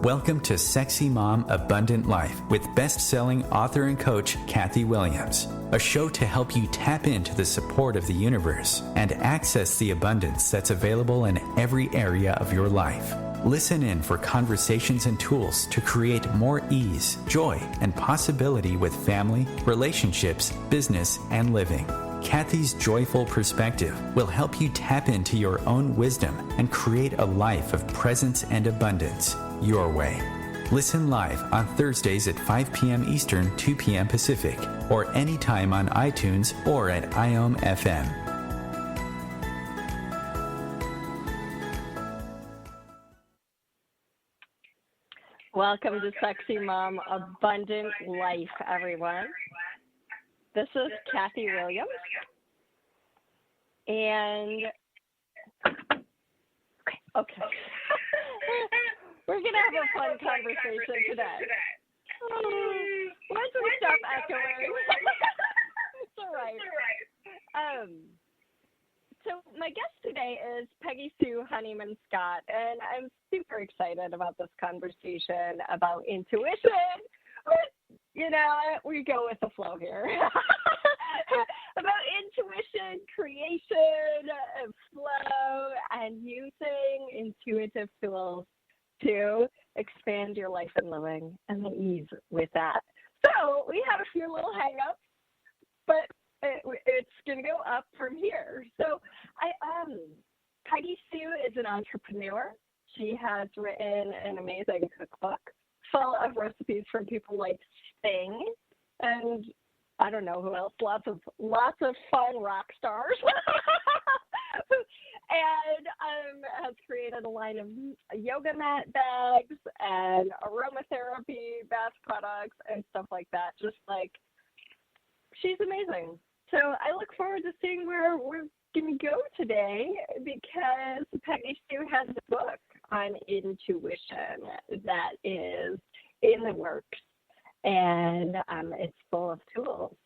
Welcome to Sexy Mom Abundant Life with best-selling author and coach Kathy Williams, a show to help you tap into the support of the universe and access the abundance that's available in every area of your life. Listen in for conversations and tools to create more ease, joy, and possibility with family, relationships, business, and living. Kathy's joyful perspective will help you tap into your own wisdom and create a life of presence and abundance your way. Listen live on Thursdays at 5 p.m. Eastern, 2 p.m. Pacific, or anytime on iTunes or at IOM-FM. Welcome to Sexy Mom Abundant Life, everyone. This is Kathy Williams, and okay. We're going to have a fun conversation today. Once we stop echoing, it's all right. So my guest today is Peggy Sue Honeyman-Scott, and I'm super excited about this conversation about intuition. You know, we go with the flow here. About intuition, creation, and flow, and using intuitive tools to expand your life and living and the ease with that. So we have a few little hang-ups, but it's going to go up from here. So Peggy Sue is an entrepreneur. She has written an amazing cookbook full of recipes from people like Sting and I don't know who else, lots of fun rock stars. And has created a line of yoga mat bags and aromatherapy bath products and stuff like that. Just like, she's amazing. So I look forward to seeing where we're going to go today, because Peggy Sue has a book on intuition that is in the works, and it's full of tools.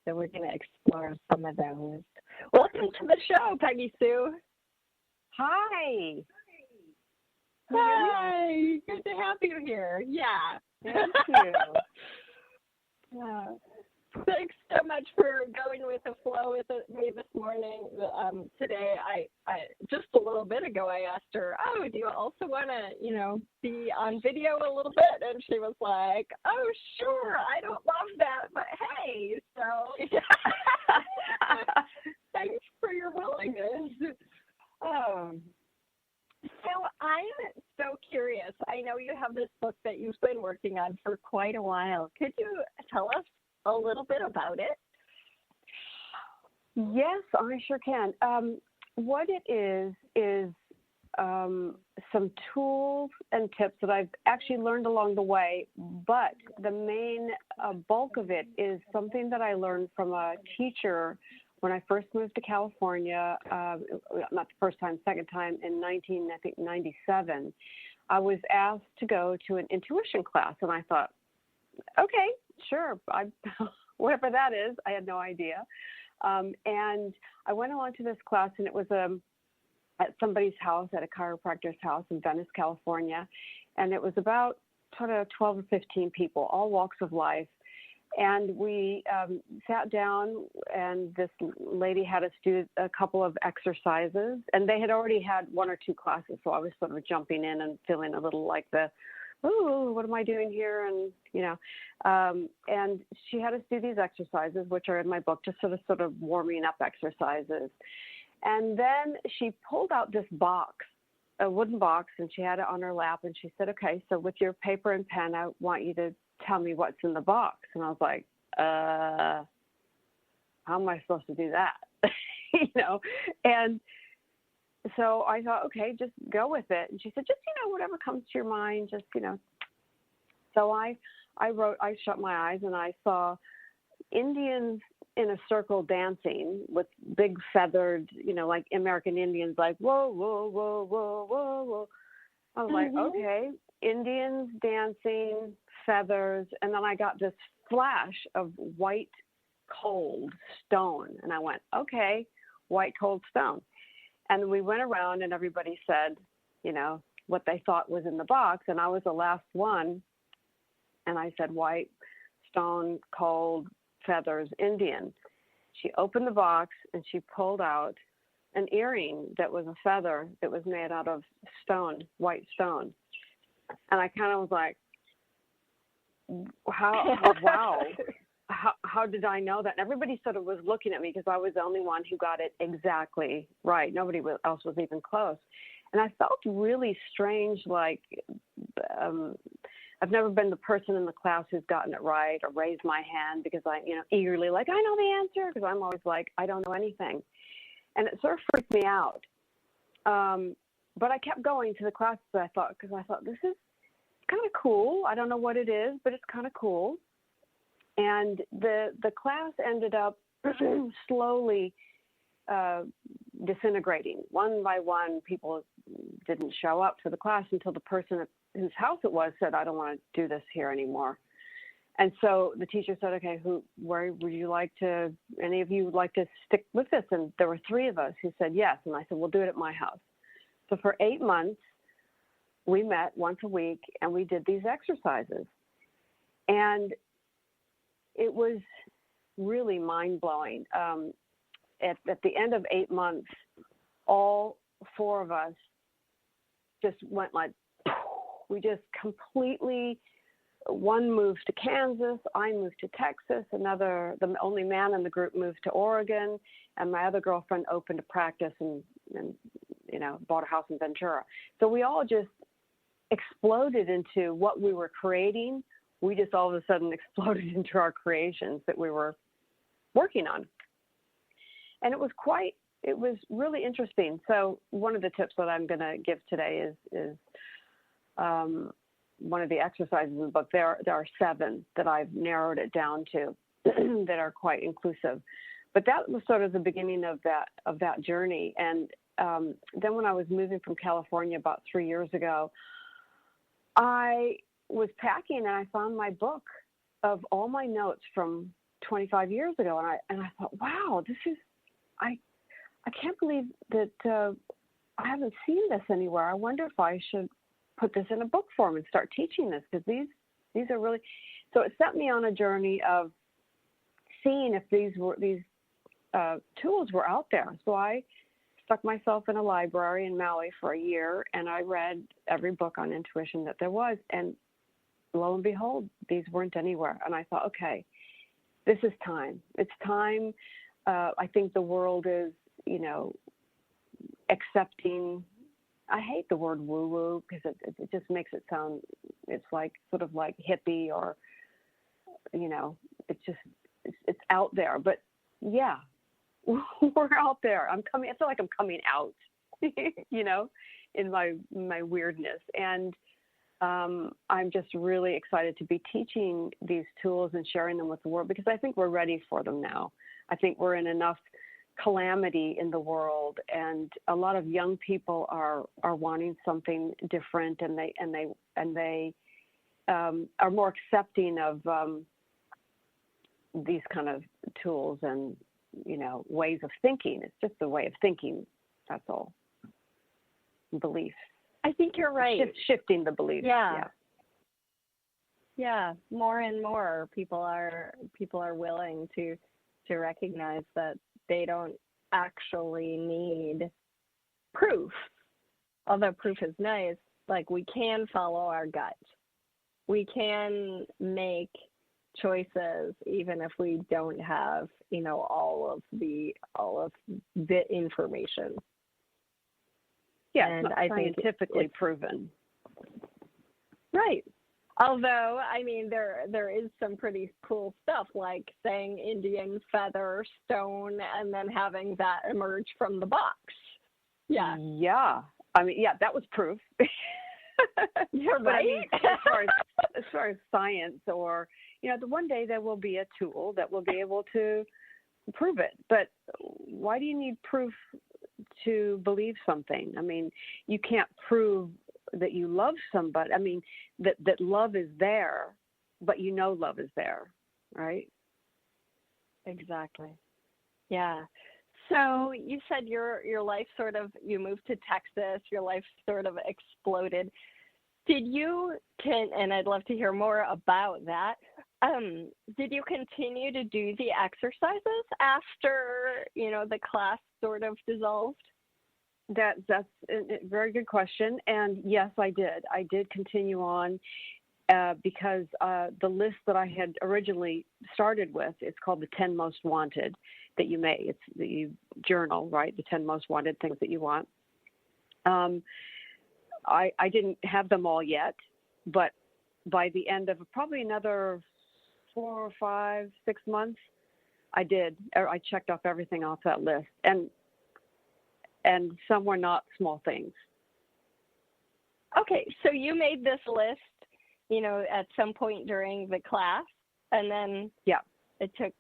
So we're going to explore some of those. Welcome to the show, Peggy Sue. Hi. Hi. Good to have you here. Yeah. Thank you. Yeah. Thanks so much for going with the flow with me this morning. Today, I just a little bit ago, I asked her, "Oh, do you also want to, be on video a little bit?" And she was like, "Oh, sure. I don't love that, but hey." So, thanks for your willingness. So I'm so curious. I know you have this book that you've been working on for quite a while. Could you tell us a little bit about it? Yes, I sure can. What it is some tools and tips that I've actually learned along the way, but the main bulk of it is something that I learned from a teacher when I first moved to California, not the first time, second time, in 1997. I was asked to go to an intuition class, and I thought, okay, sure, whatever that is. I had no idea. And I went along to this class, and it was at somebody's house, at a chiropractor's house in Venice, California. And it was about 12 or 15 people, all walks of life. And we sat down, and this lady had us do a couple of exercises. And they had already had one or two classes, so I was sort of jumping in and feeling a little like oh, what am I doing here? And, and she had us do these exercises, which are in my book, just sort of warming up exercises. And then she pulled out this box, a wooden box, and she had it on her lap. And she said, "Okay, so with your paper and pen, I want you to tell me what's in the box." And I was like, how am I supposed to do that? And so I thought, okay, just go with it. And she said, just, whatever comes to your mind, just, So I shut my eyes, and I saw Indians in a circle dancing with big feathered, like American Indians, like, whoa, whoa, whoa, whoa, whoa, whoa. I was like, okay, Indians dancing, feathers. And then I got this flash of white, cold stone. And I went, okay, white, cold stone. And we went around, and everybody said, what they thought was in the box. And I was the last one. And I said, white, stone, cold, feathers, Indian. She opened the box and she pulled out an earring that was a feather that was made out of stone, white stone. And I kind of was like, wow, how did I know that? And everybody sort of was looking at me because I was the only one who got it exactly right. Nobody else was even close. And I felt really strange, like I've never been the person in the class who's gotten it right or raised my hand because I, eagerly like, I know the answer, because I'm always like, I don't know anything. And it sort of freaked me out. But I kept going to the classes, because I thought, this is kind of cool. I don't know what it is, but it's kind of cool. And the class ended up slowly disintegrating. One by one, people didn't show up to the class until the person at whose house it was said, I don't want to do this here anymore. And so the teacher said, okay, where would you like to, any of you would like to stick with this? And there were 3 of us who said yes. And I said, we'll do it at my house. So for 8 months, we met once a week and we did these exercises. And it was really mind-blowing. At the end of 8 months, all 4 of us just went like, we just completely, one moved to Kansas, I moved to Texas, the only man in the group moved to Oregon, and my other girlfriend opened a practice and bought a house in Ventura. So we all just exploded into what we were creating. We just all of a sudden exploded into our creations that we were working on. And it was really interesting. So one of the tips that I'm going to give today is one of the exercises in the book. There are 7 that I've narrowed it down to that are quite inclusive. But that was sort of the beginning of that journey. And then when I was moving from California about 3 years ago, I was packing and I found my book of all my notes from 25 years ago. And I thought, wow, I can't believe that I haven't seen this anywhere. I wonder if I should put this in a book form and start teaching this, because these are really, so it set me on a journey of seeing if these tools were out there. So I stuck myself in a library in Maui for a year, and I read every book on intuition that there was, and lo and behold, these weren't anywhere. And I thought, okay, this is time. It's time. I think the world is, accepting. I hate the word woo-woo because it just makes it sound, it's like sort of like hippie or, it's out there. But yeah, we're out there. I feel like I'm coming out, in my weirdness. And I'm just really excited to be teaching these tools and sharing them with the world, because I think we're ready for them now. I think we're in enough calamity in the world, and a lot of young people are wanting something different, and they are more accepting of these kind of tools and ways of thinking. It's just a way of thinking. That's all. Beliefs. I think you're right. Shifting the beliefs. Yeah. More and more people are willing to recognize that they don't actually need proof. Although proof is nice, like we can follow our gut. We can make choices even if we don't have, all of the information. Yeah, and it's not I think scientifically proven. Right. Although, there is some pretty cool stuff, like saying Indian feather stone and then having that emerge from the box. Yeah. Yeah. That was proof. You're right. As far as science, or, the one day there will be a tool that will be able to prove it. But why do you need proof to believe something? You can't prove that you love somebody. That love is there, but love is there, right? Exactly. Yeah. So you said your life sort of, you moved to Texas, your life sort of exploded. And I'd love to hear more about that. Did you continue to do the exercises after, the class sort of dissolved? That's a very good question. And yes, I did. I did continue on because the list that I had originally started with, it's called the 10 Most Wanted that you may. It's the journal, right? The 10 Most Wanted things that you want. I didn't have them all yet, but by the end of probably another 4 or 5, 6 months, I did. I checked off everything off that list. And some were not small things. Okay, so you made this list, at some point during the class, and then it took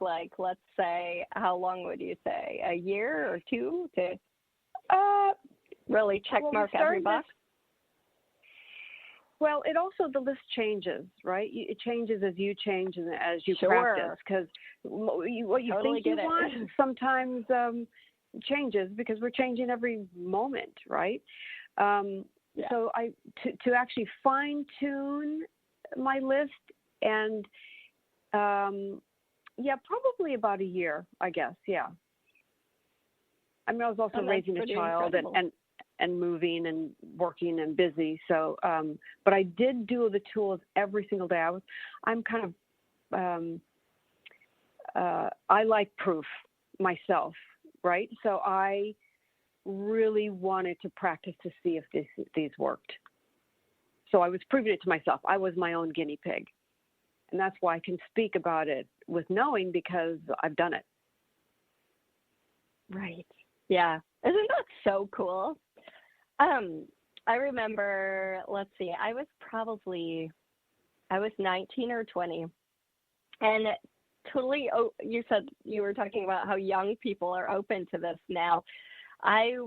like, let's say, how long would you say, a year or two to really check mark every box? Well, the list changes, right? It changes as you change and as you practice, because what you totally think you want sometimes changes because we're changing every moment, right? So to actually fine tune my list and probably about a year, I guess. Yeah. I mean, I was also raising a child and moving and working and busy. So, but I did do the tools every single day. I'm kind of, I like proof myself, right? So I really wanted to practice to see if these worked. So I was proving it to myself. I was my own guinea pig. And that's why I can speak about it with knowing, because I've done it. Right. Yeah. Isn't that so cool? I remember, let's see, I was 19 or 20. And totally, you said you were talking about how young people are open to this now. I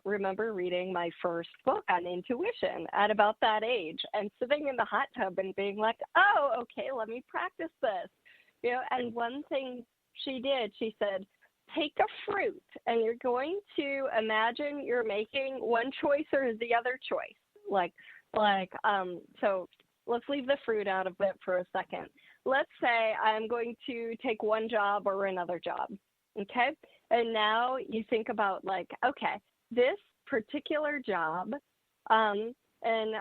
remember reading my first book on intuition at about that age and sitting in the hot tub and being like, oh, okay, let me practice this. And one thing she did, she said, take a fruit and you're going to imagine you're making one choice or the other choice. So let's leave the fruit out of it for a second. Let's say I'm going to take one job or another job. Okay. And now you think about okay, this particular job, and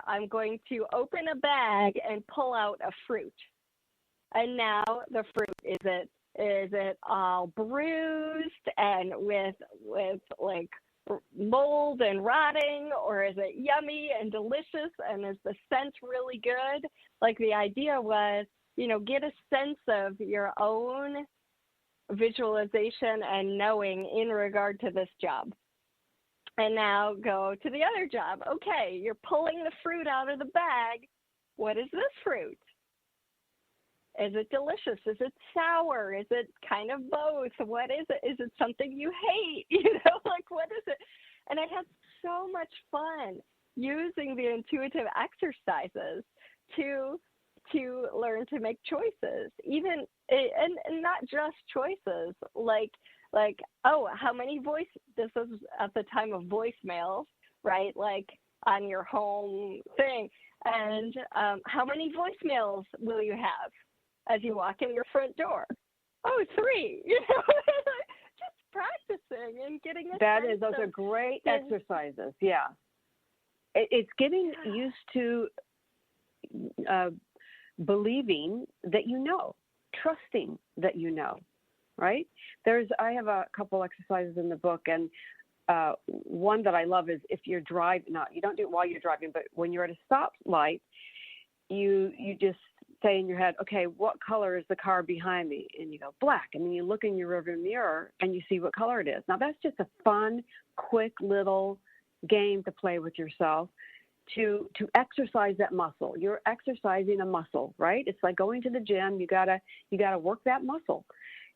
I'm going to open a bag and pull out a fruit. And now the fruit, is it all bruised and with mold and rotting, or is it yummy and delicious, and is the scent really good? The idea was, get a sense of your own visualization and knowing in regard to this job. And now go to the other job. Okay, you're pulling the fruit out of the bag. What is this fruit? Is it delicious? Is it sour? Is it kind of both? What is it? Is it something you hate? What is it? And I had so much fun using the intuitive exercises to learn to make choices, even, and not just choices, oh, how many this is at the time of voicemails, right? On your home thing. And how many voicemails will you have as you walk in your front door? Oh, 3, just practicing and getting a those are great exercises. Yeah. It's getting used to believing that trusting that right? I have a couple exercises in the book, and one that I love is if you're driving, you don't do it while you're driving, but when you're at a stoplight, you just say in your head, okay, what color is the car behind me? And you go, black. And then you look in your rearview mirror and you see what color it is. Now that's just a fun, quick little game to play with yourself to exercise that muscle. You're exercising a muscle, right? It's like going to the gym. You gotta work that muscle.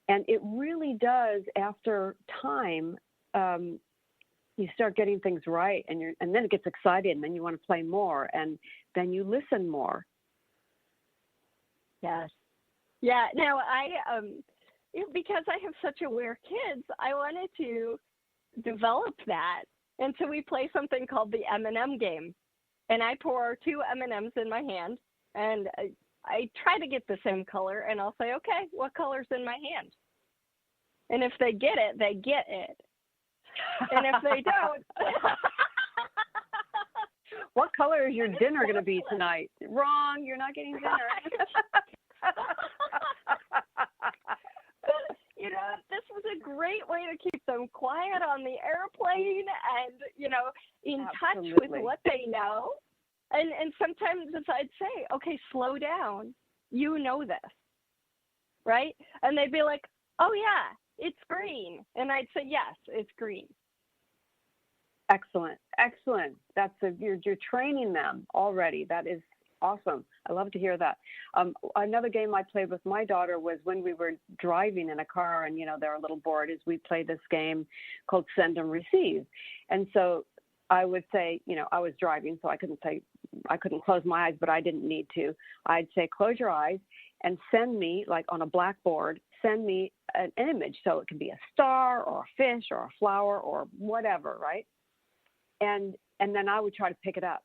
And it really does, after time, you start getting things right, and then it gets exciting, and then you want to play more, and then you listen more. Yes. Yeah. Now because I have such aware kids, I wanted to develop that. And so we play something called the M&M game. And I pour 2 M&Ms in my hand, and I try to get the same color, and I'll say, okay, what color's in my hand? And if they get it, they get it. And if they don't... What color is your dinner going to be tonight? Wrong, you're not getting dinner. You know, this was a great way to keep them quiet on the airplane and, you know, in touch with what they know. And sometimes if I'd say, okay, slow down, you know this, right? And they'd be like, oh, yeah, it's green. And I'd say, yes, it's green. Excellent. You're training them already. That is awesome. I love to hear that. Another game I played with my daughter was when we were driving in a car, and, you know, they're a little bored, is we played this game called Send and Receive. And so I would say, you know, I was driving, so I couldn't close my eyes, but I didn't need to. I'd say, close your eyes and send me, like on a blackboard, send me an image. So it could be a star or a fish or a flower or whatever, right? And then I would try to pick it up.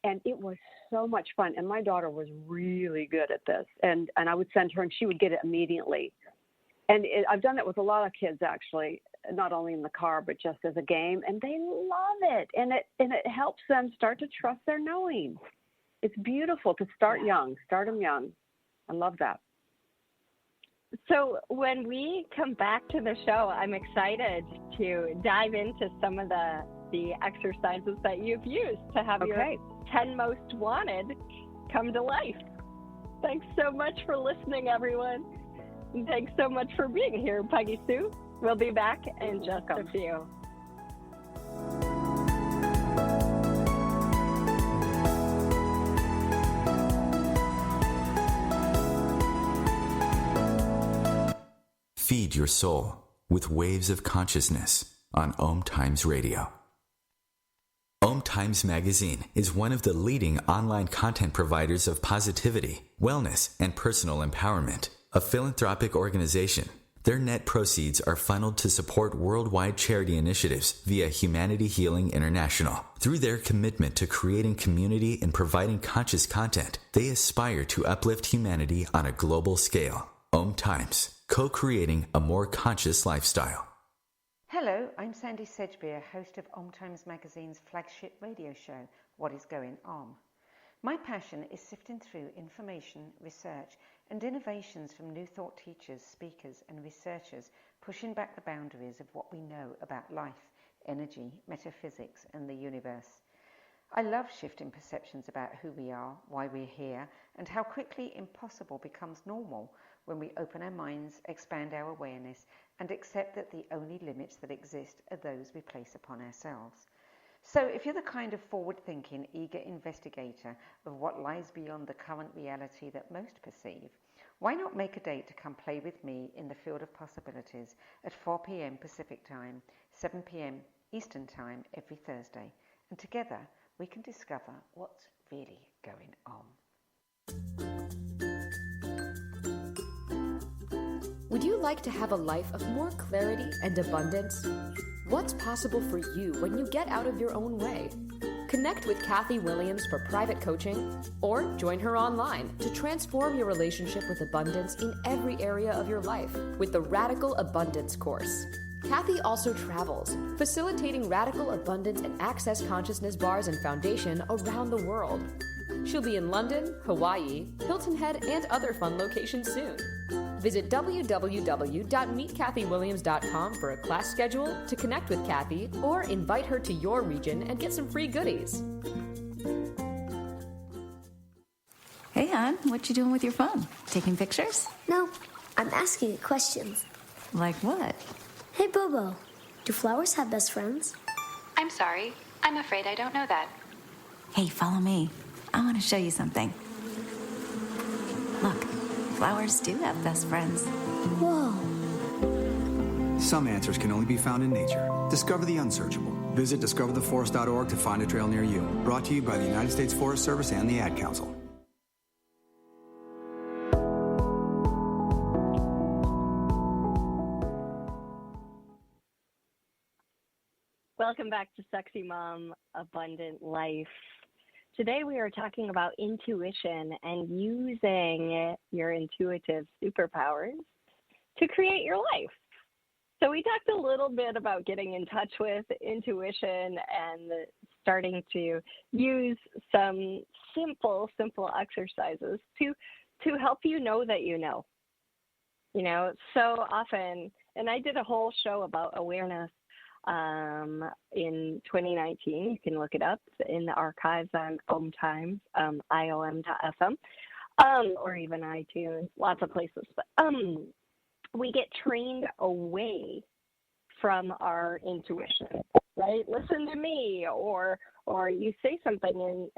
And it was so much fun. And my daughter was really good at this. And I would send her, and she would get it immediately. And I've done that with a lot of kids, actually, not only in the car, but just as a game. And they love it. And it helps them start to trust their knowing. It's beautiful to start young, start them young. I love that. So when we come back to the show, I'm excited to dive into some of the exercises that you've used to have your 10 most wanted come to life. Thanks so much for listening, everyone. And thanks so much for being here, Peggy Sue. We'll be back in just a few. Feed your soul with waves of consciousness on OMTimes Radio. OMTimes Magazine is one of the leading online content providers of positivity, wellness, and personal empowerment. A philanthropic organization, their net proceeds are funneled to support worldwide charity initiatives via Humanity Healing International. Through their commitment to creating community and providing conscious content, they aspire to uplift humanity on a global scale. OMTimes, co-creating a more conscious lifestyle. Hello, I'm Sandy Sedgbeer, host of OMTimes Magazine's flagship radio show, What Is Going On. My passion is sifting through information, research, and innovations from new thought teachers, speakers, and researchers pushing back the boundaries of what we know about life, energy, metaphysics, and the universe. I love shifting perceptions about who we are, why we're here, and how quickly impossible becomes normal when we open our minds, expand our awareness, and accept that the only limits that exist are those we place upon ourselves. So if you're the kind of forward-thinking, eager investigator of what lies beyond the current reality that most perceive, why not make a date to come play with me in the field of possibilities at 4 p.m. Pacific Time, 7 p.m. Eastern Time every Thursday, and together we can discover what's really going on. Would you like to have a life of more clarity and abundance? What's possible for you when you get out of your own way? Connect with Kathy Williams for private coaching, or join her online to transform your relationship with abundance in every area of your life with the Radical Abundance course. Kathy also travels, facilitating radical abundance and access consciousness bars and foundation around the world. She'll be in London, Hawaii, Hilton Head, and other fun locations soon. Visit www.meetkathywilliams.com for a class schedule, to connect with Kathy, or invite her to your region and get some free goodies. Hey, hon, what you doing with your phone? Taking pictures? No, I'm asking it questions. Like what? Hey, Bobo, do flowers have best friends? I'm sorry. I'm afraid I don't know that. Hey, follow me. I want to show you something. Look, flowers do have best friends. Whoa. Some answers can only be found in nature. Discover the unsearchable. Visit discovertheforest.org to find a trail near you. Brought to you by the United States Forest Service and the Ad Council. Welcome back to Sexy Mom Abundant Life. Today we are talking about intuition and using your intuitive superpowers to create your life. So we talked a little bit about getting in touch with intuition and starting to use some simple exercises to help you know that you know. You know, so often, and I did a whole show about awareness in 2019. You can look it up in the archives on OMTimes, IOM.fm, or even iTunes, lots of places. But we get trained away from our intuition, right? Listen to me, or you say something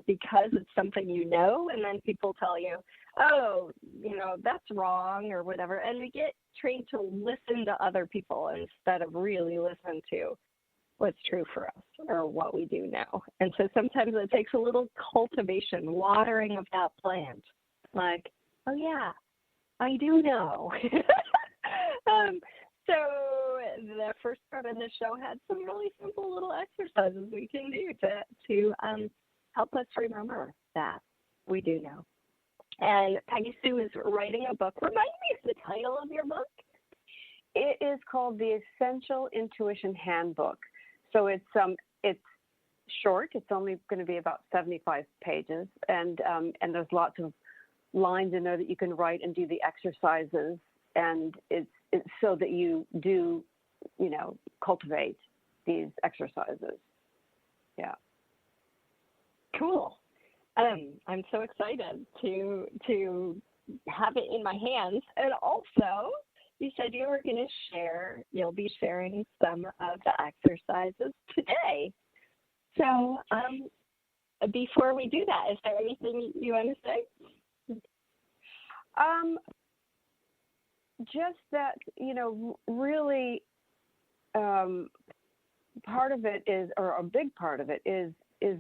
because it's something you know, and then people tell you, oh, you know, that's wrong or whatever. And we get trained to listen to other people instead of really listen to what's true for us or what we do know. And so sometimes it takes a little cultivation, watering of that plant. Like, oh yeah, I do know. So the first part of the show had some really simple little exercises we can do to help us remember that we do know. And Peggy Sue is writing a book. Remind me of the title of your book. It is called the Essential Intuition Handbook. So it's short. It's only going to be about 75 pages, and there's lots of lines in there that you can write and do the exercises. And it's so that you do, you know, cultivate these exercises. Yeah. Cool. I'm so excited to have it in my hands. And also, you said you'll be sharing some of the exercises today. So before we do that, is there anything you want to say? Just that, you know, really part of it is, or a big part of it is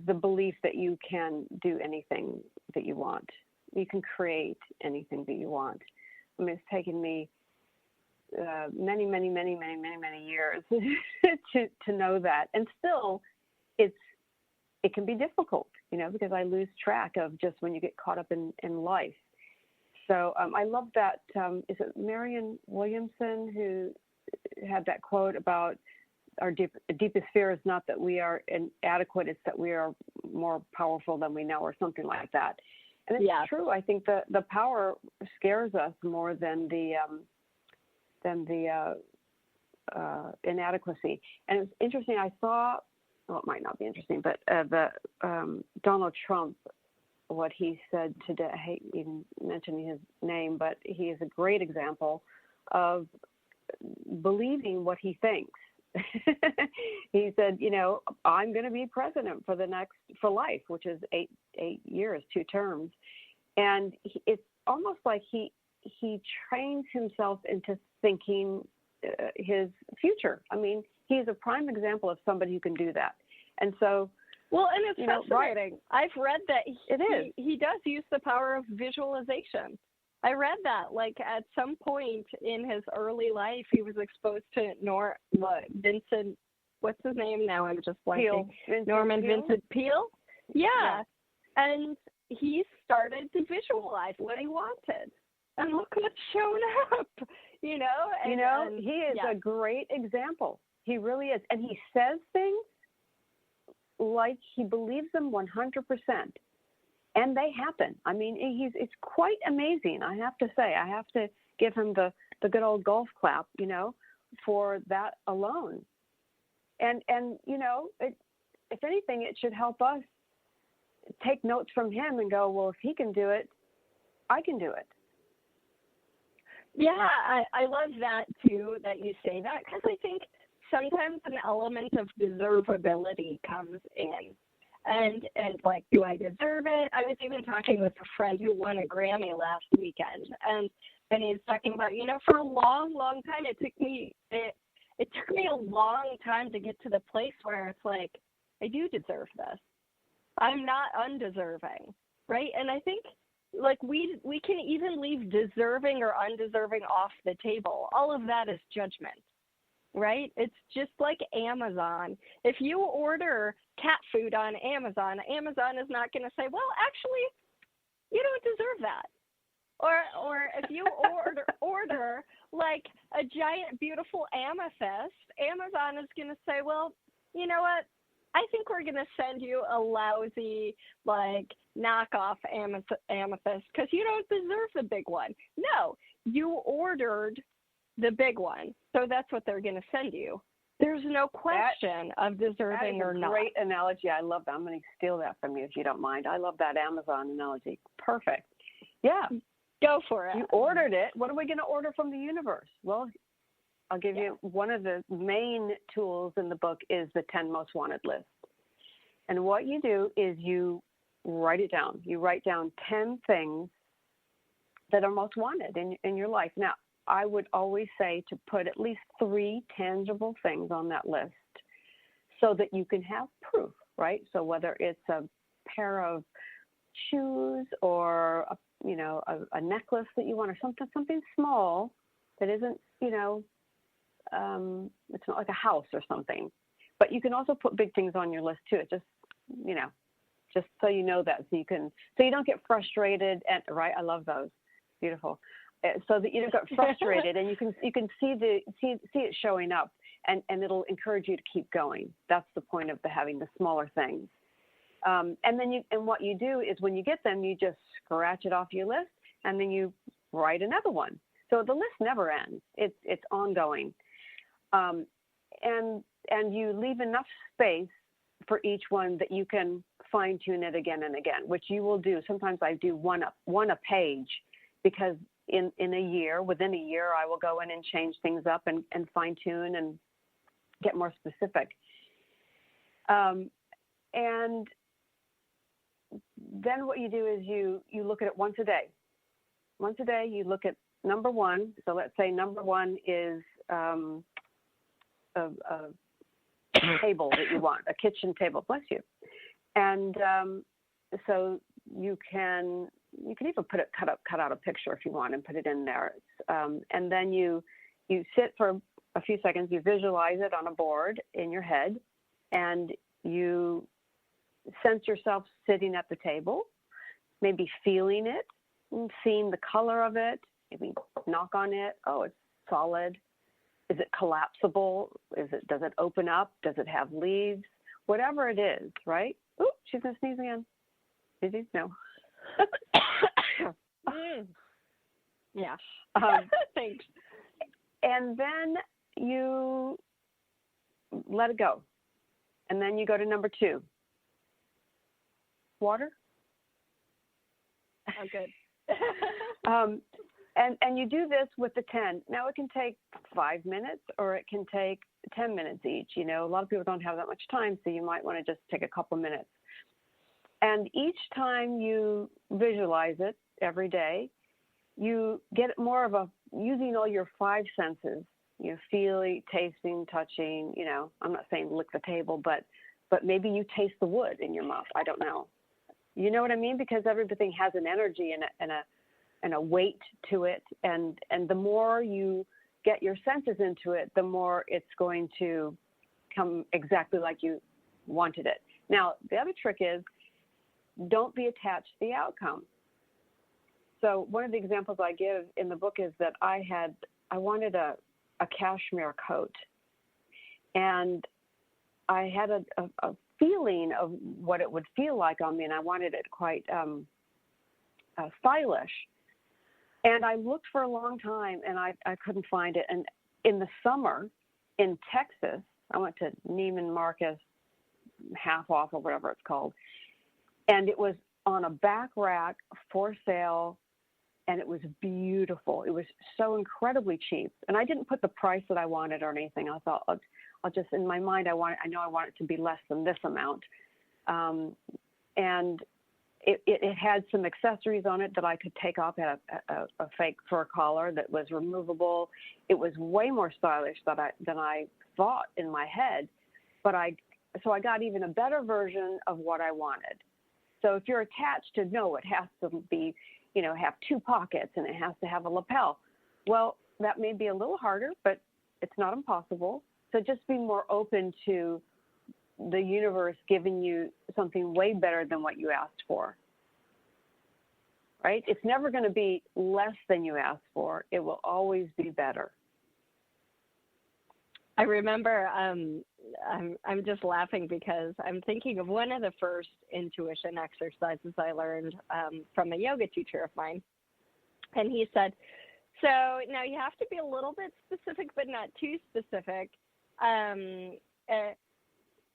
the belief that you can do anything that you want. You can create anything that you want. I mean, it's taken me many years to know that. And still, it can be difficult, you know, because I lose track of just when you get caught up in life. So I love that, is it Marianne Williamson who had that quote about our deepest fear is not that we are inadequate, it's that we are more powerful than we know, or something like that. And it's true. I think the power scares us more than the inadequacy. And it's interesting, I saw, well, it might not be interesting, but Donald Trump, what he said today, I hate even mentioning his name, but he is a great example of believing what he thinks. He said, you know, I'm going to be president for life, which is 8 years, 2 terms. And it's almost like he trains himself into thinking his future. I mean, he's a prime example of somebody who can do that. And so, well, and it's fascinating. I've read that he does use the power of visualization. I read that, like, at some point in his early life, he was exposed to Vincent, what's his name now? I'm just blanking. Norman Vincent Peale? Yeah. And he started to visualize what he wanted. And look what's shown up, you know? And, he is a great example. He really is. And he says things like he believes them 100%. And they happen. I mean, it's quite amazing, I have to say. I have to give him the good old golf clap, you know, for that alone. And you know, if anything, it should help us take notes from him and go, well, if he can do it, I can do it. Yeah, I love that, too, that you say that, because I think sometimes an element of deservability comes in. And like, do I deserve it? I was even talking with a friend who won a Grammy last weekend, and he's talking about, you know, for a long time, it took me a long time to get to the place where it's like, I do deserve this. I'm not undeserving, right? And I think, like, we can even leave deserving or undeserving off the table. All of that is judgment. right? It's just like Amazon. If you order cat food on Amazon, Amazon is not going to say, well, actually, you don't deserve that. Or if you order like a giant, beautiful amethyst, Amazon is going to say, well, you know what? I think we're going to send you a lousy, like, knockoff amethyst because you don't deserve the big one. No, you ordered the big one, so that's what they're going to send you. There's no question of deserving or not. Great analogy. I love that. I'm going to steal that from you if you don't mind. I love that Amazon analogy. Perfect. Yeah. Go for it. You ordered it. What are we going to order from the universe? Well, I'll give you one of the main tools in the book is the 10 most wanted list. And what you do is you write it down. You write down 10 things that are most wanted in your life. Now, I would always say to put at least 3 tangible things on that list so that you can have proof, right? So whether it's a pair of shoes or a necklace that you want, or something small that isn't, it's not like a house or something. But you can also put big things on your list too. It just so you know that, so you don't get frustrated. And right, I love those. Beautiful. So that you don't get frustrated, and you can see it showing up, and it'll encourage you to keep going. That's the point of having the smaller things. And then what you do is when you get them, you just scratch it off your list, and then you write another one. So the list never ends. It's ongoing, and you leave enough space for each one that you can fine tune it again and again, which you will do. Sometimes I do one a page, because within a year, I will go in and change things up and fine tune and get more specific. And then what you do is you look at it once a day. Once a day, you look at number one. So let's say number one is a table that you want, a kitchen table. Bless you. And so you can even cut out a picture if you want and put it in there. And then you sit for a few seconds, you visualize it on a board in your head, and you sense yourself sitting at the table, maybe feeling it, seeing the color of it, maybe knock on it. Oh, it's solid. Is it collapsible? Does it open up? Does it have leaves? Whatever it is, right? Oh, she's going to sneeze again. Busy? No. Yeah. Thanks. And then you let it go. And then you go to number 2. Water? Oh, good. And you do this with the 10. Now, it can take 5 minutes or it can take 10 minutes each. A lot of people don't have that much time, so you might want to just take a couple minutes. And each time you visualize it every day, you get more of using all your 5 senses, feeling, tasting, touching, I'm not saying lick the table, but maybe you taste the wood in your mouth. I don't know. You know what I mean? Because everything has an energy and a weight to it. And the more you get your senses into it, the more it's going to come exactly like you wanted it. Now, the other trick is, don't be attached to the outcome. So one of the examples I give in the book is that I wanted a cashmere coat, and I had a feeling of what it would feel like on me, and I wanted it quite stylish. And I looked for a long time, and I couldn't find it. And in the summer in Texas, I went to Neiman Marcus, half off or whatever it's called, and it was on a back rack for sale, and it was beautiful. It was so incredibly cheap. And I didn't put the price that I wanted or anything. I thought, I'll just, in my mind, I know I want it to be less than this amount. And it had some accessories on it that I could take off. It had a fake fur collar that was removable. It was way more stylish than I thought in my head. So I got even a better version of what I wanted. So if you're attached to, no, it has to be, have 2 pockets and it has to have a lapel. Well, that may be a little harder, but It's not impossible. So just be more open to the universe giving you something way better than what you asked for. Right? It's never going to be less than you asked for. It will always be better. I remember, I'm just laughing because I'm thinking of one of the first intuition exercises I learned from a yoga teacher of mine. And he said, so now you have to be a little bit specific, but not too specific,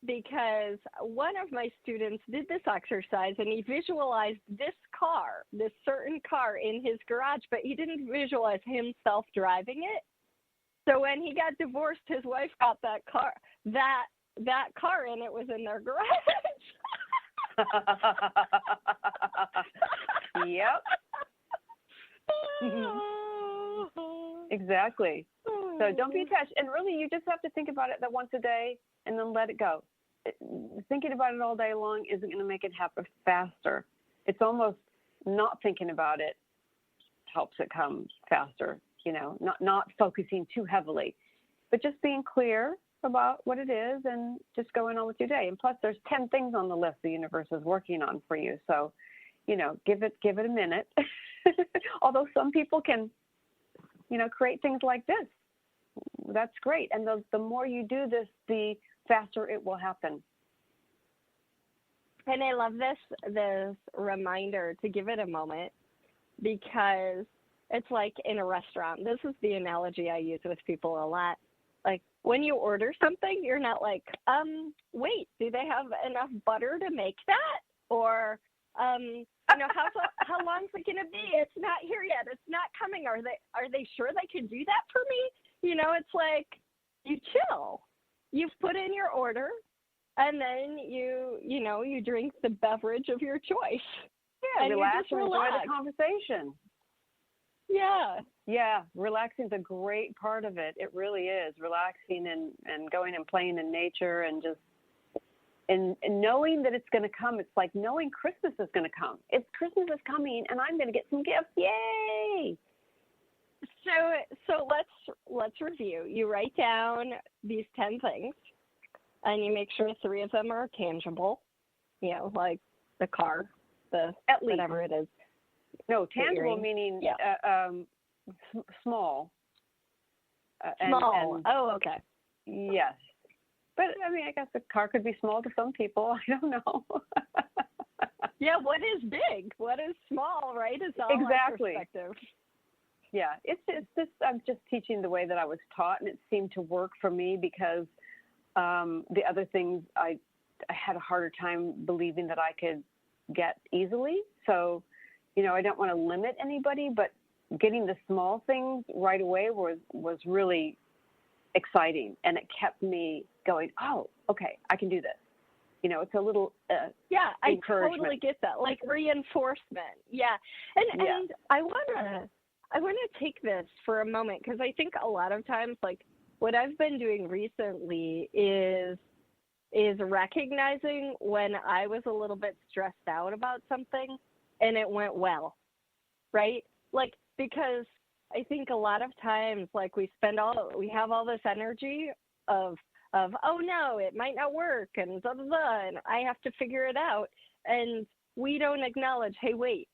because one of my students did this exercise and he visualized this car, this certain car in his garage, but he didn't visualize himself driving it. So when he got divorced, his wife got that car, that car, and it was in their garage. Yep. Exactly. So don't be attached. And really, you just have to think about it that once a day and then let it go. Thinking about it all day long isn't going to make it happen faster. It's almost not thinking about it helps it come faster. You know, not focusing too heavily, but just being clear about what it is and just going on with your day. And plus, there's 10 things on the list the universe is working on for you. So, you know, give it a minute. Although some people can, you know, create things like this. That's great. And the more you do this, the faster it will happen. And I love this reminder to give it a moment, because it's like in a restaurant. This is the analogy I use with people a lot. Like when you order something, you're not like, wait, do they have enough butter to make that? Or, you know, how long is it going to be? It's not here yet. It's not coming. Are they sure they can do that for me? You know, it's like you chill. You've put in your order, and then you drink the beverage of your choice. Yeah, relax and enjoy the conversation. Yeah, relaxing is a great part of it. It really is. Relaxing and going and playing in nature and just and knowing that it's going to come. It's like knowing Christmas is going to come. Christmas is coming, and I'm going to get some gifts. Yay! So let's review. You write down these 10 things, and you make sure 3 of them are tangible. You know, like the car, whatever it is. No, tangible meaning small. Small. Oh, okay. Yes. But, I mean, I guess a car could be small to some people. I don't know. Yeah, what is big? What is small, right? It's all exactly. perspective. Yeah, it's just, I'm just teaching the way that I was taught, and it seemed to work for me because the other things I had a harder time believing that I could get easily. So, you know, I don't want to limit anybody, but getting the small things right away was really exciting, and it kept me going, oh, okay, I can do this. You know, it's a little I totally get that, like reinforcement. Yeah, and I want to take this for a moment, because I think a lot of times, like what I've been doing recently is recognizing when I was a little bit stressed out about something and it went well, right? Like, because I think a lot of times, like we have all this energy of, oh no, it might not work, and blah, blah, blah, and I have to figure it out. And we don't acknowledge, hey, wait,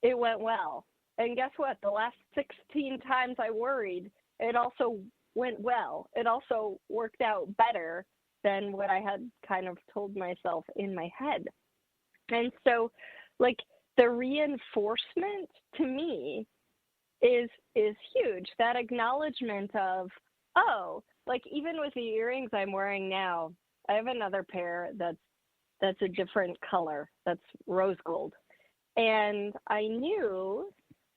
it went well. And guess what? The last 16 times I worried, it also went well. It also worked out better than what I had kind of told myself in my head. And so, like, the reinforcement to me is huge. That acknowledgement of, oh, like even with the earrings I'm wearing now, I have another pair that's a different color, that's rose gold. And I knew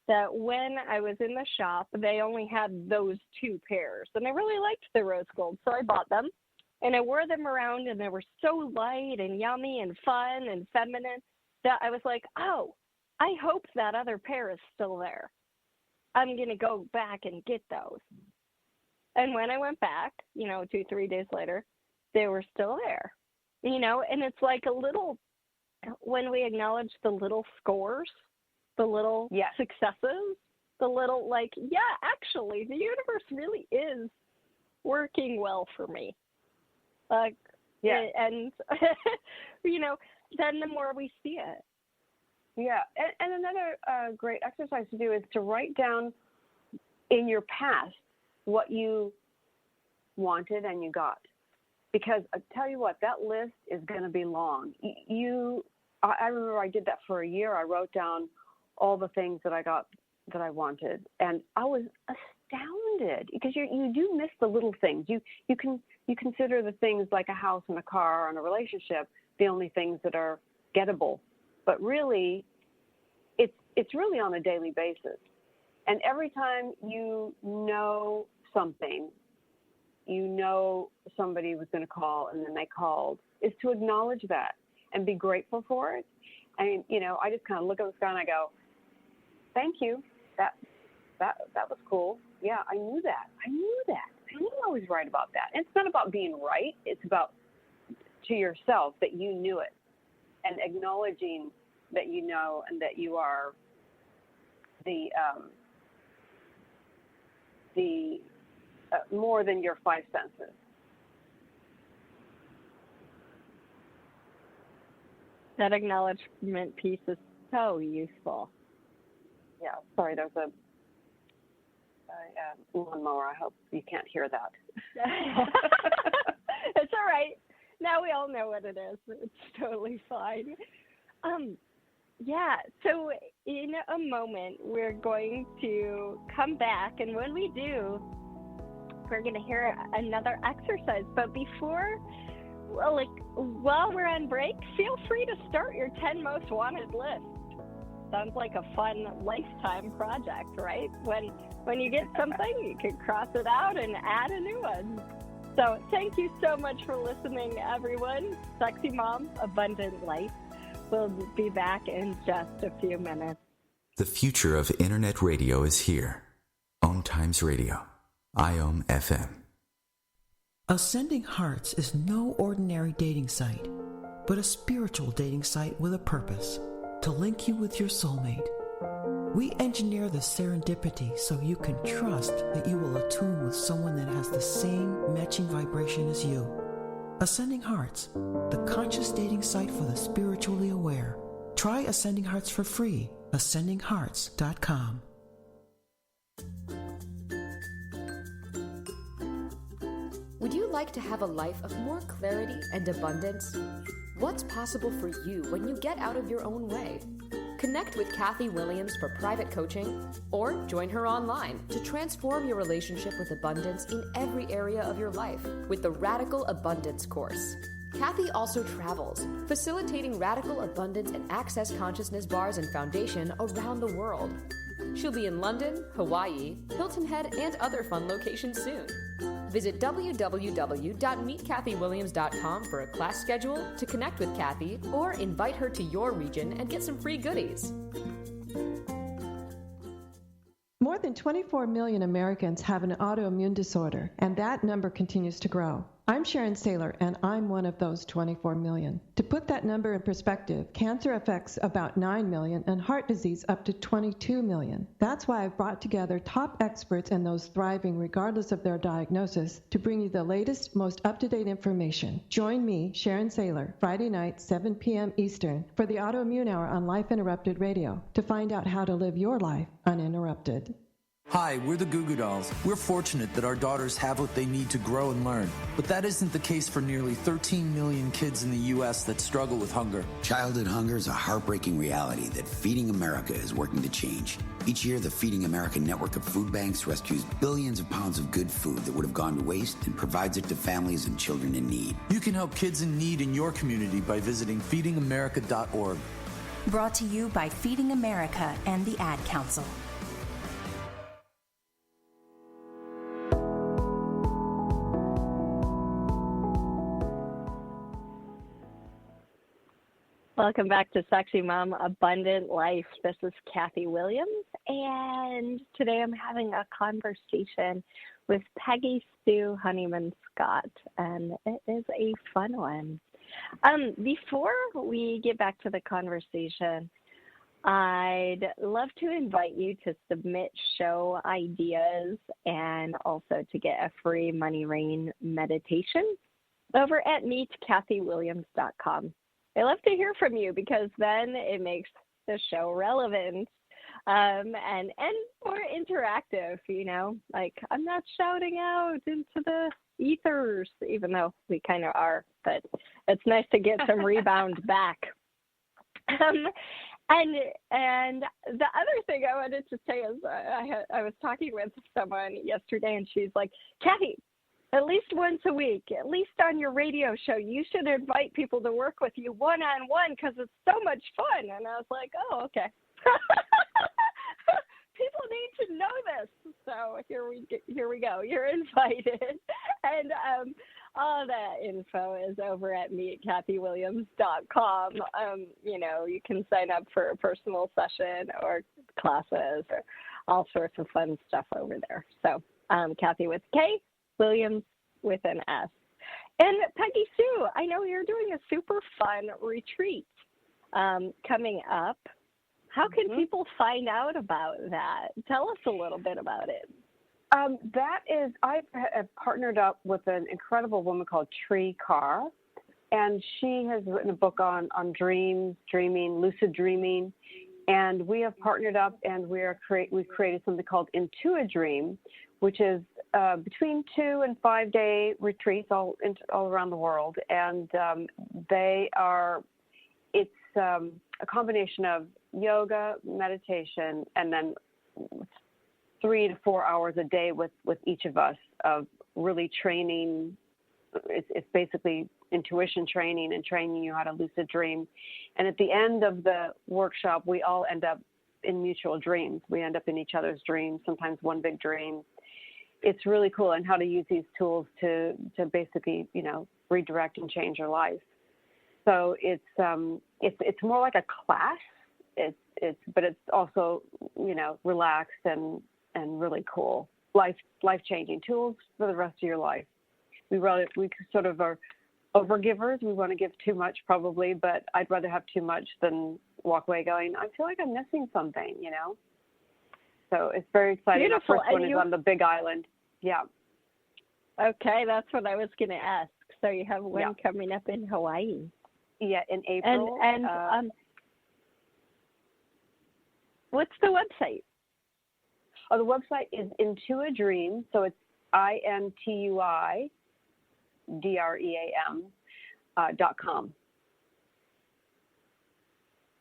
that when I was in the shop, they only had those 2 pairs. And I really liked the rose gold, so I bought them. And I wore them around, and they were so light and yummy and fun and feminine that I was like, oh, I hope that other pair is still there. I'm going to go back and get those. And when I went back, 2-3 days later, they were still there, and it's like a little, when we acknowledge the little scores, the little successes, the little, actually, the universe really is working well for me. Like, yeah. And, then the more we see it. Yeah. And another great exercise to do is to write down in your past what you wanted and you got. Because I tell you what, that list is going to be long. I remember I did that for a year. I wrote down all the things that I got that I wanted, and I was astounded because you do miss the little things. You consider the things like a house and a car and a relationship the only things that are gettable, but really, it's really on a daily basis. And every time you know something, somebody was going to call and then they called, is to acknowledge that and be grateful for it. I mean, I just kind of look at the sky and I go, thank you. That was cool. Yeah, I knew that. I knew I was right about that. And it's not about being right. It's about to yourself that you knew it and acknowledging that you know and that you are the more than your five senses. That acknowledgement piece is so useful. Yeah, sorry, there's a lawnmower. I hope you can't hear that. It's all right. Now we all know what it is. It's totally fine. So in a moment, we're going to come back, and when we do, we're going to hear another exercise. But before, while we're on break, feel free to start your 10 most wanted list. Sounds like a fun lifetime project, right? When you get something, you can cross it out and add a new one. So thank you so much for listening, everyone. Sexy Mom, Abundant Life. We'll be back in just a few minutes. The future of Internet radio is here. OMTimes Radio. IOM FM. Ascending Hearts is no ordinary dating site, but a spiritual dating site with a purpose, to link you with your soulmate. We engineer the serendipity so you can trust that you will attune with someone that has the same matching vibration as you. Ascending Hearts, the conscious dating site for the spiritually aware. Try Ascending Hearts for free. ascendinghearts.com. Would you like to have a life of more clarity and abundance? What's possible for you when you get out of your own way? Connect with Kathy Williams for private coaching, or join her online to transform your relationship with abundance in every area of your life with the Radical Abundance course. Kathy also travels, facilitating radical abundance and access consciousness bars and foundation around the world. She'll be in London, Hawaii, Hilton Head, and other fun locations soon. Visit www.meetkathywilliams.com for a class schedule, to connect with Kathy, or invite her to your region and get some free goodies. More than 24 million Americans have an autoimmune disorder, and that number continues to grow. I'm Sharon Saylor, and I'm one of those 24 million. To put that number in perspective, cancer affects about 9 million and heart disease up to 22 million. That's why I've brought together top experts and those thriving regardless of their diagnosis to bring you the latest, most up-to-date information. Join me, Sharon Saylor, Friday night, 7 p.m. Eastern, for the Autoimmune Hour on Life Interrupted Radio to find out how to live your life uninterrupted. Hi, we're the Goo Goo Dolls. We're fortunate that our daughters have what they need to grow and learn. But that isn't the case for nearly 13 million kids in the U.S. that struggle with hunger. Childhood hunger is a heartbreaking reality that Feeding America is working to change. Each year, the Feeding America network of food banks rescues billions of pounds of good food that would have gone to waste and provides it to families and children in need. You can help kids in need in your community by visiting feedingamerica.org. Brought to you by Feeding America and the Ad Council. Welcome back to Sexy Mom, Abundant Life. This is Kathy Williams, and today I'm having a conversation with Peggy Sue Honeyman-Scott, and it is a fun one. Before we get back to the conversation, I'd love to invite you to submit show ideas and also to get a free money rain meditation over at meetkathywilliams.com. I love to hear from you because then it makes the show relevant and more interactive, you know, like I'm not shouting out into the ethers, even though we kind of are, but it's nice to get some rebound back. And the other thing I wanted to say is I was talking with someone yesterday and she's like, Kathy, at least once a week, at least on your radio show, you should invite people to work with you one-on-one because it's so much fun. And I was like, oh, okay. People need to know this. So here we go. You're invited. And all that info is over at meetkathywilliams.com. You know, you can sign up for a personal session or classes or all sorts of fun stuff over there. So Kathy with K, Williams with an S. And Peggy Sue, I know you're doing a super fun retreat coming up. How can people find out about that? Tell us a little bit about it. That is, I have partnered up with an incredible woman called Tree Carr, and she has written a book on dreams, dreaming, lucid dreaming, and we have partnered up and we've created something called Intuidream, which is between 2 and 5 day retreats all around the world, and it's a combination of yoga, meditation, and then 3 to 4 hours a day with each of us of really training. It's basically intuition training and training you how to lucid dream. And at the end of the workshop, we all end up in mutual dreams. We end up in each other's dreams, sometimes one big dream. It's really cool, and how to use these tools to basically, you know, redirect and change your life. So it's more like a class. But it's also, you know, relaxed and really cool. Life-changing tools for the rest of your life. We sort of are overgivers. We want to give too much probably, but I'd rather have too much than walk away going, I feel like I'm missing something, you know? So it's very exciting. Beautiful. The first one is on the Big Island. Yeah. Okay, that's what I was going to ask. So you have one coming up in Hawaii. Yeah, in April. And what's the website? Oh, the website is Intuidream, so it's INTUIDREAM.com.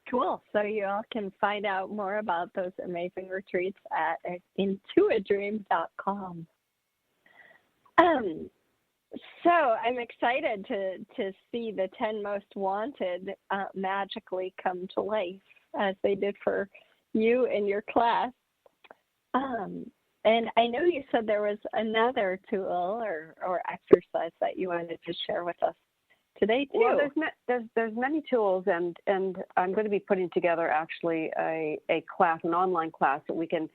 Cool. So you all can find out more about those amazing retreats at Intuidream.com. So I'm excited to see the 10 most wanted magically come to life as they did for you and your class. And I know you said there was another tool or exercise that you wanted to share with us today too. Well, there's many tools, and I'm going to be putting together actually a class, an online class that we can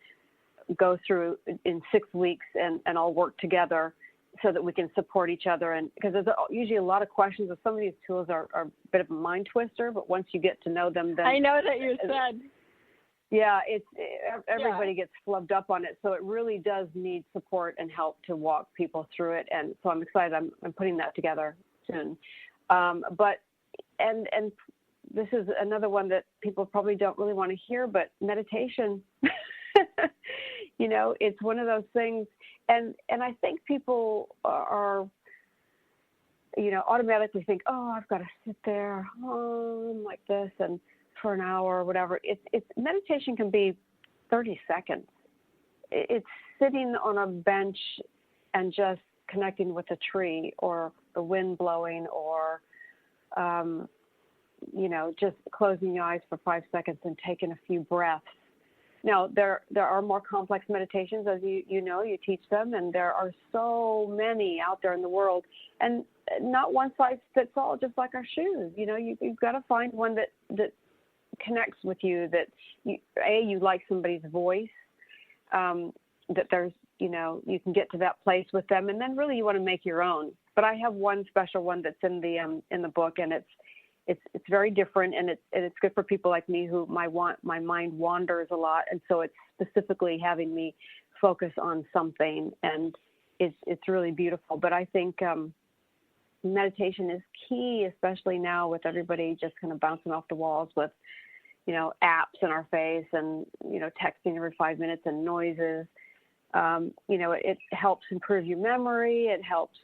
go through in 6 weeks and all work together so that we can support each other. And because there's usually a lot of questions, and some of these tools are a bit of a mind twister, but once you get to know them, then I know that you said. Yeah, everybody gets flubbed up on it, so it really does need support and help to walk people through it. And so I'm excited. I'm putting that together soon. But this is another one that people probably don't really want to hear, but meditation. You know, it's one of those things, and I think people are, you know, automatically think, oh, I've got to sit there like this and for an hour or whatever. It's meditation can be 30 seconds. It's sitting on a bench and just connecting with a tree or the wind blowing or, you know, just closing your eyes for 5 seconds and taking a few breaths. Now, there are more complex meditations, as you know, you teach them, and there are so many out there in the world. And not one size fits all, just like our shoes. You know, you've got to find one that connects with you, that you like somebody's voice, that there's, you know, you can get to that place with them, and then really you want to make your own. But I have one special one that's in the book, and it's very different, and it's good for people like me who my mind wanders a lot, and so it's specifically having me focus on something, and it's really beautiful. But I think meditation is key, especially now with everybody just kind of bouncing off the walls with, apps in our face and, texting every 5 minutes and noises. It helps improve your memory. It helps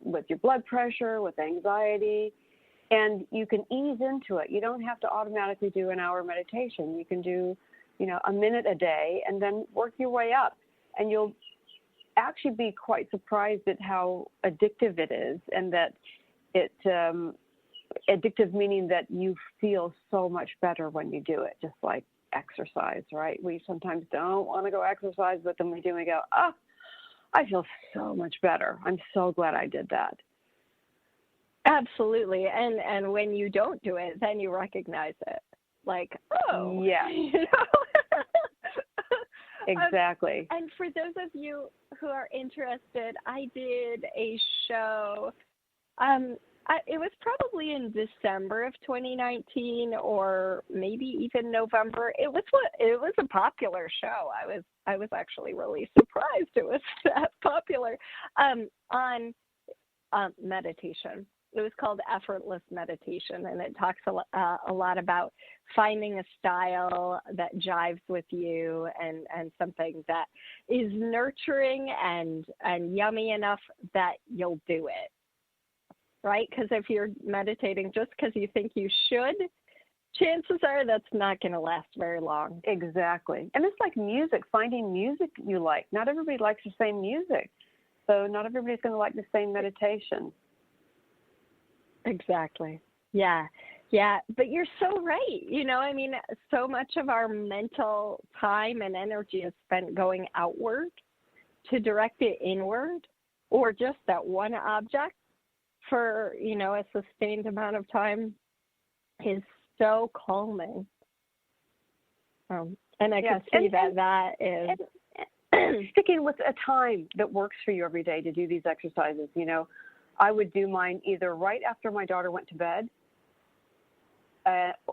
with your blood pressure, with anxiety, and you can ease into it. You don't have to automatically do an hour meditation. You can do, a minute a day and then work your way up, and you'll actually be quite surprised at how addictive it is, and that addictive meaning that you feel so much better when you do it, just like exercise, right? We sometimes don't want to go exercise, but then we do and we go, I feel so much better. I'm so glad I did that. Absolutely. And when you don't do it, then you recognize it. Like, oh, yeah. Exactly. And for those of you who are interested, I did a show. It was probably in December of 2019, or maybe even November. It was a popular show. I was actually really surprised it was that popular. On meditation. It was called Effortless Meditation, and it talks a lot about finding a style that jives with you and something that is nurturing and yummy enough that you'll do it, right? Because if you're meditating just because you think you should, chances are that's not going to last very long. Exactly. And it's like music, finding music you like. Not everybody likes the same music, so not everybody's going to like the same meditation. Exactly. Yeah. But you're so right. So much of our mental time and energy is spent going outward to direct it inward, or just that one object for, a sustained amount of time is so calming. And I can see that is sticking with a time that works for you every day to do these exercises. I would do mine either right after my daughter went to bed,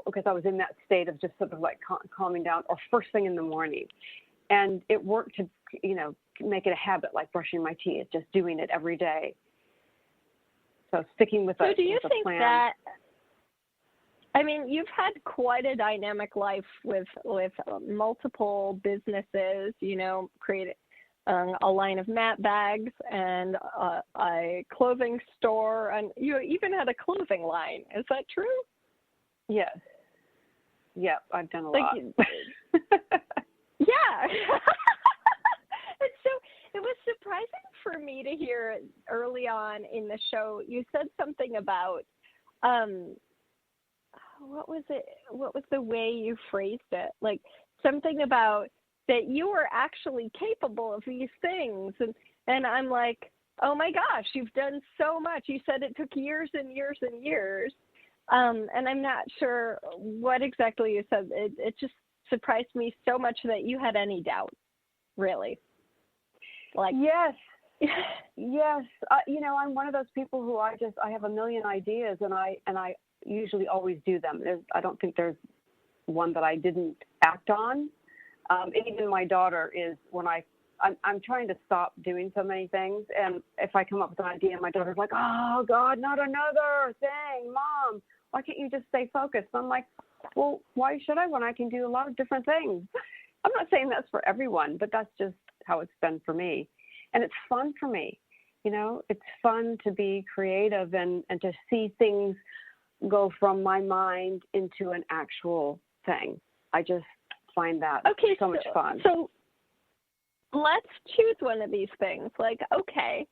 because I was in that state of just sort of like calming down, or first thing in the morning. And it worked to, make it a habit, like brushing my teeth, just doing it every day. So sticking with do you think plan. that, you've had quite a dynamic life with multiple businesses, created a line of mat bags and a clothing store, and you even had a clothing line. Is that true? Yes. Yeah, I've done a lot. Yeah. And so it was surprising for me to hear early on in the show, you said something about, what was it? What was the way you phrased it? Like something about that you were actually capable of these things. And I'm like, oh my gosh, you've done so much. You said it took years and years and years. And I'm not sure what exactly you said. It just surprised me so much that you had any doubt, really. Like, yes. I'm one of those people who I have a million ideas, and I usually always do them. I don't think there's one that I didn't act on. Even my daughter is, when I'm trying to stop doing so many things, and if I come up with an idea, my daughter's like, oh God, not another thing, Mom, why can't you just stay focused? I'm like, well, why should I when I can do a lot of different things? I'm not saying that's for everyone, but that's just how it's been for me. And it's fun for me. It's fun to be creative and to see things go from my mind into an actual thing. I just find that so much fun. So let's choose one of these things. Like, okay,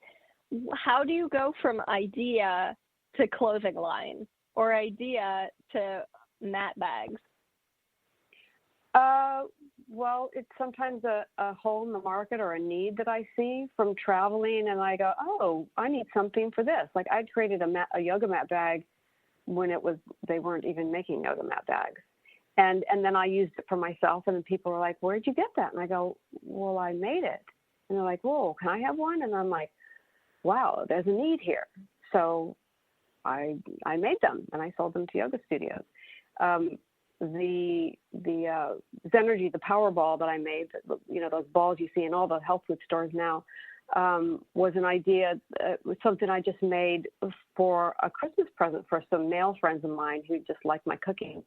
how do you go from idea to clothing line, or idea to mat bags? Well, it's sometimes a hole in the market or a need that I see from traveling, and I go, oh, I need something for this. Like, I created a yoga mat bag when they weren't even making yoga mat bags. And then I used it for myself, and then people were like, where'd you get that? And I go, well, I made it. And they're like, whoa, can I have one? And I'm like, wow, there's a need here. So I made them and I sold them to yoga studios. The Zenergy, the power ball that I made, those balls you see in all the health food stores now, was an idea, was something I just made for a Christmas present for some male friends of mine who just liked my cooking.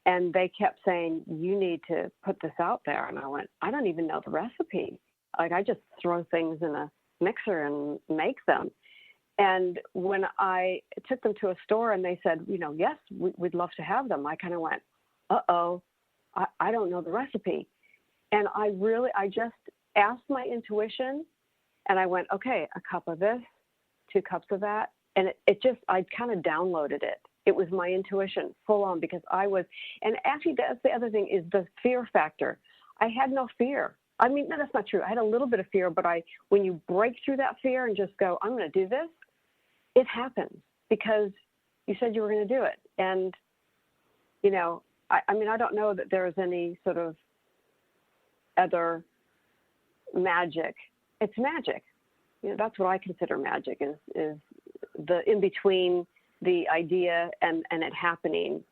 And they kept saying, you need to put this out there. And I went, I don't even know the recipe. Like, I just throw things in a mixer and make them. And when I took them to a store and they said, yes, we'd love to have them, I kind of went, uh-oh, I don't know the recipe. And I just asked my intuition, and I went, okay, a cup of this, 2 cups of that. And I kind of downloaded it. It was my intuition full on, because and actually that's the other thing, is the fear factor. I had no fear. I mean, no, that's not true. I had a little bit of fear, but when you break through that fear and just go, I'm going to do this, it happens because you said you were going to do it. And, I don't know that there is any sort of other magic. It's magic. That's what I consider magic, is the in between the idea and it happening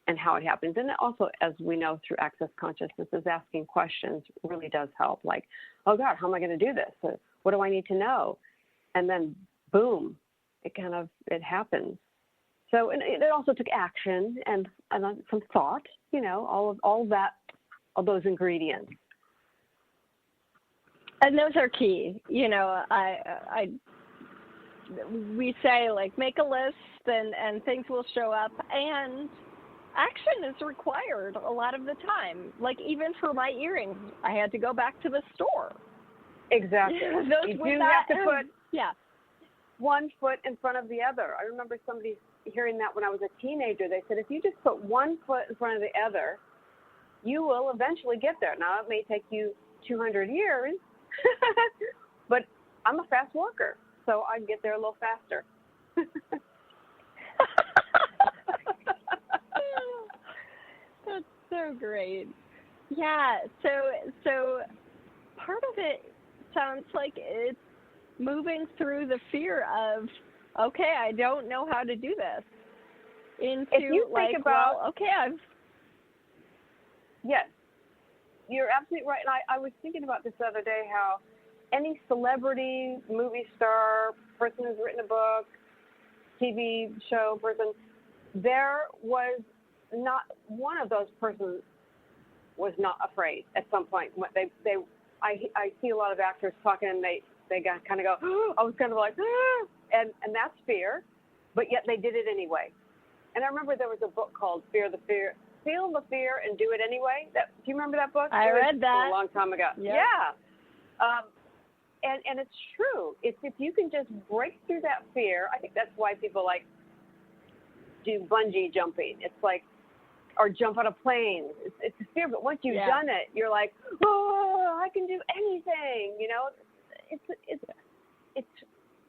and how it happens. And also, as we know through Access Consciousness, is asking questions really does help. Like, oh God, how am I going to do this? What do I need to know? And then boom, it happens. So, and it also took action and some thought, all those ingredients. And those are key. We say, like, make a list and things will show up, and action is required a lot of the time. Like, even for my earrings, I had to go back to the store. Exactly. You do have to put one foot in front of the other. I remember somebody hearing that when I was a teenager. They said, if you just put one foot in front of the other, you will eventually get there. Now, it may take you 200 years, but I'm a fast walker, so I can get there a little faster. That's so great. Yeah, so part of it sounds like it's moving through the fear of, okay, I don't know how to do this, into, if you think Yes, you're absolutely right. And I was thinking about this the other day, how any celebrity, movie star, person who's written a book, TV show person, there was not one of those persons was not afraid at some point. I see a lot of actors talking, and they kind of go, oh, I was kind of like, and that's fear, but yet they did it anyway. And I remember there was a book called Feel the Fear and Do It Anyway. Do you remember that book? I read that a long time ago. Yep. Yeah. And it's true. It's if you can just break through that fear. I think that's why people do bungee jumping. It's like, or jump out of planes. It's a fear, but once you've done it, you're like, oh, I can do anything. It's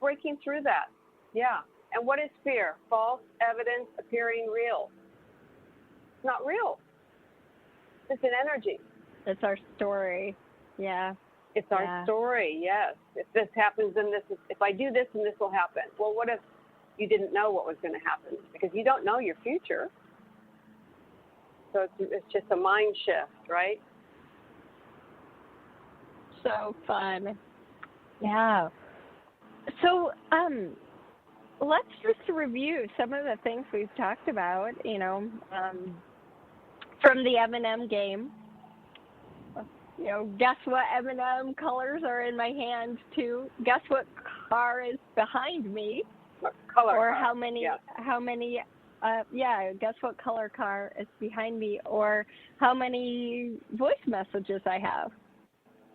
breaking through that. Yeah. And what is fear? False evidence appearing real. It's not real. It's an energy. It's our story. Yeah. It's our story, yes. If this happens, then if I do this, then this will happen. Well, what if you didn't know what was going to happen? Because you don't know your future. So it's just a mind shift, right? So fun. Yeah. So let's just review some of the things we've talked about, from the M&M game. Guess what M&M colors are in my hand to guess what car is behind me. What color or car? how many guess what color car is behind me, or how many voice messages I have.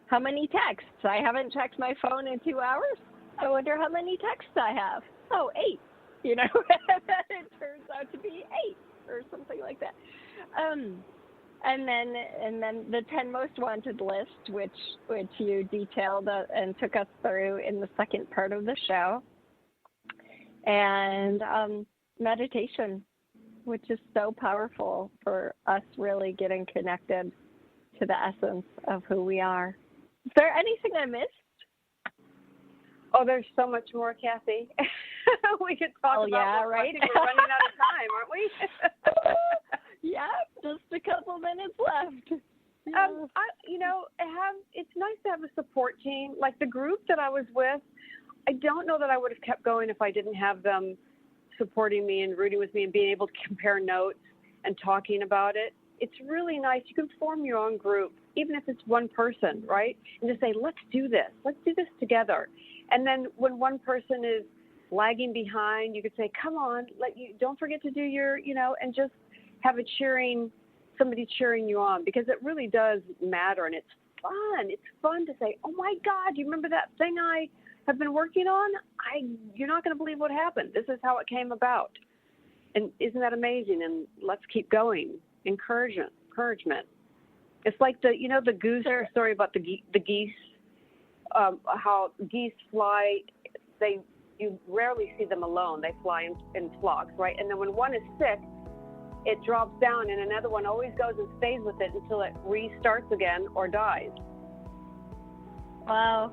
How many texts? I haven't checked my phone in 2 hours. I wonder how many texts I have. Oh, 8. It turns out to be 8 or something like that. And then the 10 most wanted list, which you detailed and took us through in the second part of the show, and meditation, which is so powerful for us really getting connected to the essence of who we are. Is there anything I missed? Oh, there's so much more, Kathy. we could talk about right? I think we're running out of time, aren't we? Yeah, just a couple minutes left. Yeah. It's nice to have a support team. Like the group that I was with, I don't know that I would have kept going if I didn't have them supporting me and rooting with me and being able to compare notes and talking about it. It's really nice. You can form your own group, even if it's one person, right? And just say, let's do this. Let's do this together. And then when one person is lagging behind, you could say, come on, don't forget to do your, and just have somebody cheering you on, because it really does matter, and it's fun. It's fun to say, oh my God, you remember that thing I have been working on? You're not going to believe what happened. This is how it came about. And isn't that amazing? And let's keep going. Encouragement. It's like the goose story about the geese, how geese fly. You rarely see them alone. They fly in flocks, right? And then when one is sick, it drops down, and another one always goes and stays with it until it restarts again or dies. Wow.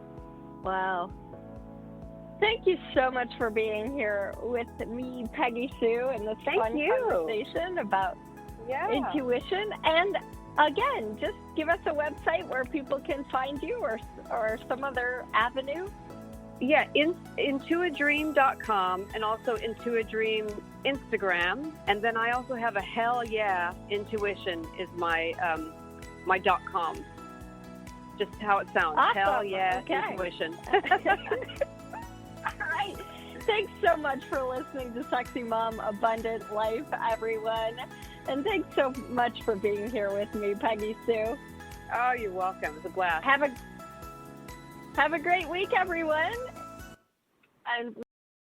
Thank you so much for being here with me, Peggy Sue, in this fun conversation about intuition. And again, just give us a website where people can find you, or some other avenue. Yeah, intuadream.com, and also Intuadream Instagram. And then I also have a Hell Yeah Intuition is my my .com. Just how it sounds. Awesome. Hell Yeah Intuition. All right. Thanks so much for listening to Sexy Mom Abundant Life, everyone. And thanks so much for being here with me, Peggy Sue. Oh, you're welcome. It's a blast. Have a great week, everyone. And